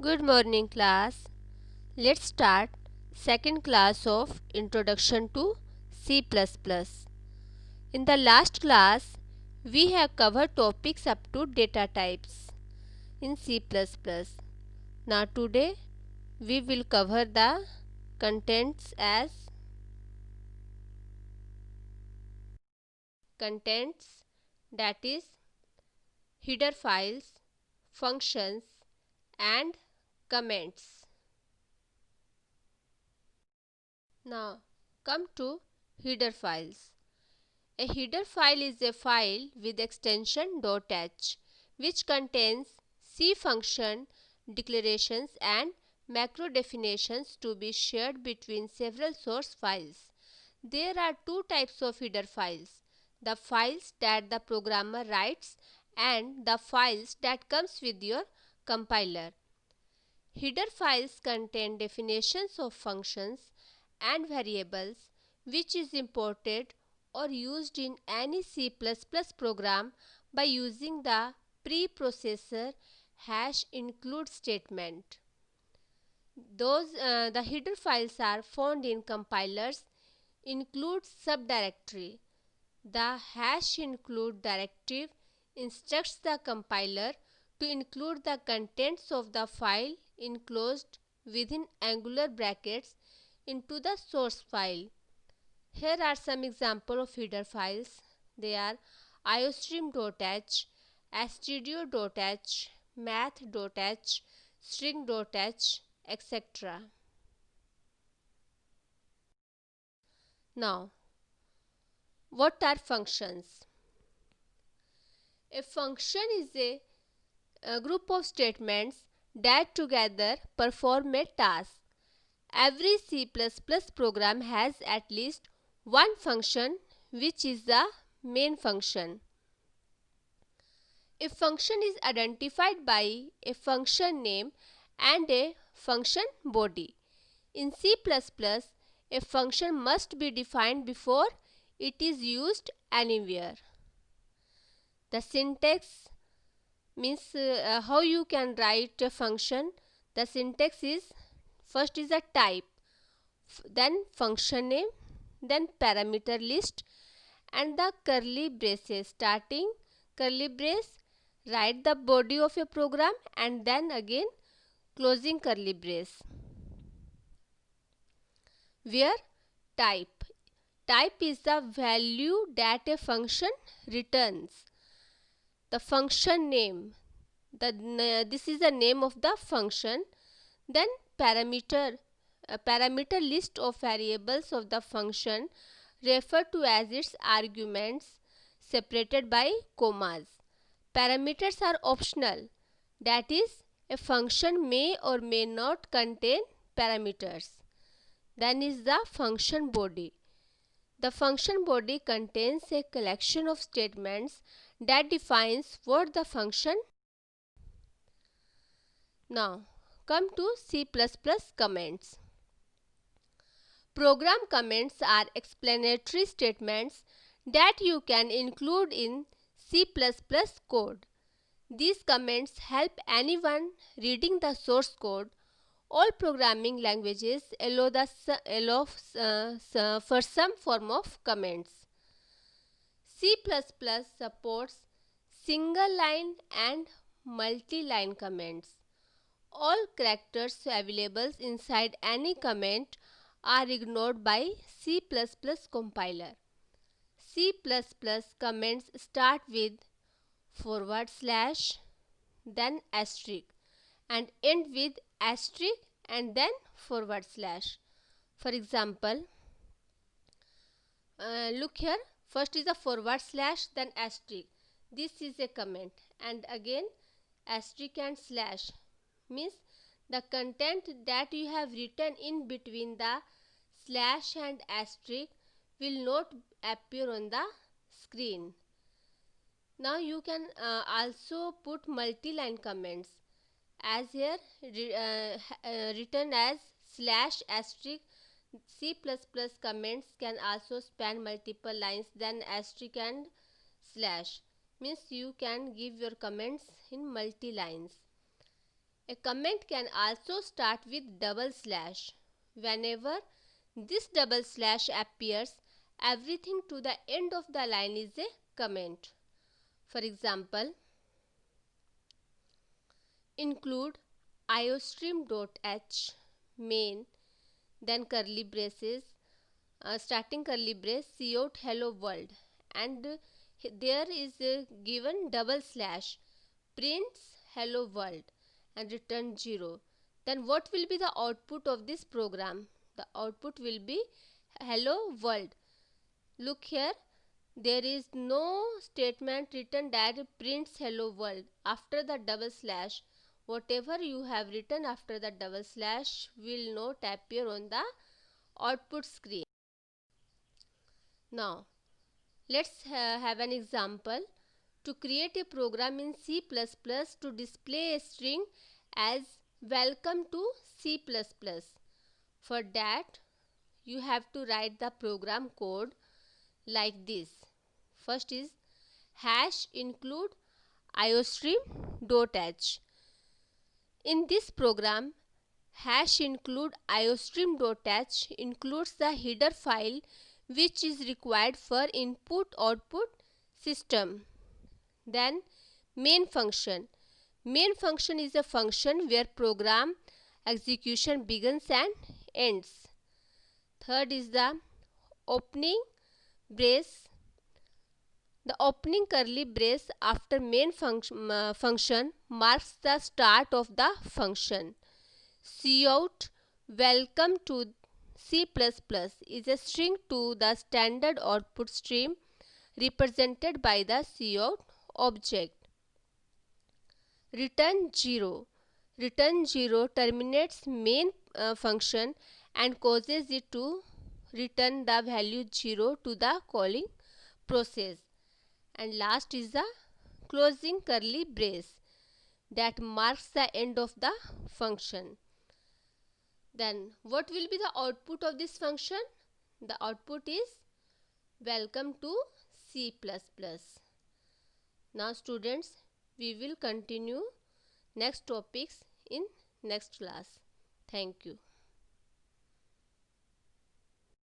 Good morning, class. Let's start second class of Introduction to C++. In the last class, we have covered topics up to data types in C++. Now today, we will cover the contents as contents, that is header files, functions and comments. Now come to header files. A header file is a file with extension .h which contains C function declarations and macro definitions to be shared between several source files. There are two types of header files: the files that the programmer writes and the files that comes with your compiler. Header files contain definitions of functions and variables which is imported or used in any C++ program by using the preprocessor #include statement. The header files are found in compilers include subdirectory. The #include directive instructs the compiler to include the contents of the file enclosed within angular brackets into the source file. Here are some examples of header files. They are iostream.h, studio.h, math.h, string.h, etc. Now, what are functions? A function is a group of statements that together perform a task. Every C++ program has at least one function which is the main function. A function is identified by a function name and a function body. In C++, a function must be defined before it is used anywhere. The syntax means how you can write a function. The syntax is: first is a type, then function name, then parameter list and the curly braces. Starting curly brace, write the body of a program and then again closing curly brace. Where type is the value that a function returns. The function name, this is the name of the function. Then parameter list of variables of the function referred to as its arguments separated by commas. Parameters are optional, that is, a function may or may not contain parameters. Then is the function body. The function body contains a collection of statements that defines what the function. Now come to C++ comments. Program comments are explanatory statements that you can include in C++ code. These comments help anyone reading the source code. All programming languages allow for some form of comments. C++ supports single line and multi-line comments. All characters available inside any comment are ignored by C++ compiler. C++ comments start with /, then asterisk and end with asterisk and then /. For example, look here, first is a /, then asterisk. This is a comment, and again asterisk and slash means the content that you have written in between the slash and asterisk will not appear on the screen. Now you can also put multi-line comments, as here written as /*. C++ comments can also span multiple lines, then asterisk and slash means you can give your comments in multi lines. A comment can also start with double slash. Whenever this double slash appears, everything to the end of the line is a comment. For example, include iostream.h main, then curly braces, starting curly brace, cout hello world, and there is given double slash, prints hello world and return 0. Then what will be the output of this program? The output will be hello world. Look here, there is no statement written that prints hello world after the double slash. Whatever you have written after the double slash will not appear on the output screen. Now let's have an example. To create a program in C++ to display a string as welcome to C++. For that you have to write the program code like this. First is hash include iostream.h. In this program, hash include iostream.h includes the header file which is required for input-output system. Then main function. Main function is a function where program execution begins and ends. Third is the opening brace. The opening curly brace after main function marks the start of the function. Cout welcome to C++ is a string to the standard output stream represented by the cout object. Return 0. Return 0 terminates main function and causes it to return the value 0 to the calling process. And last is the closing curly brace that marks the end of the function. Then what will be the output of this function? The output is welcome to C++. Now students, we will continue next topics in next class. Thank you.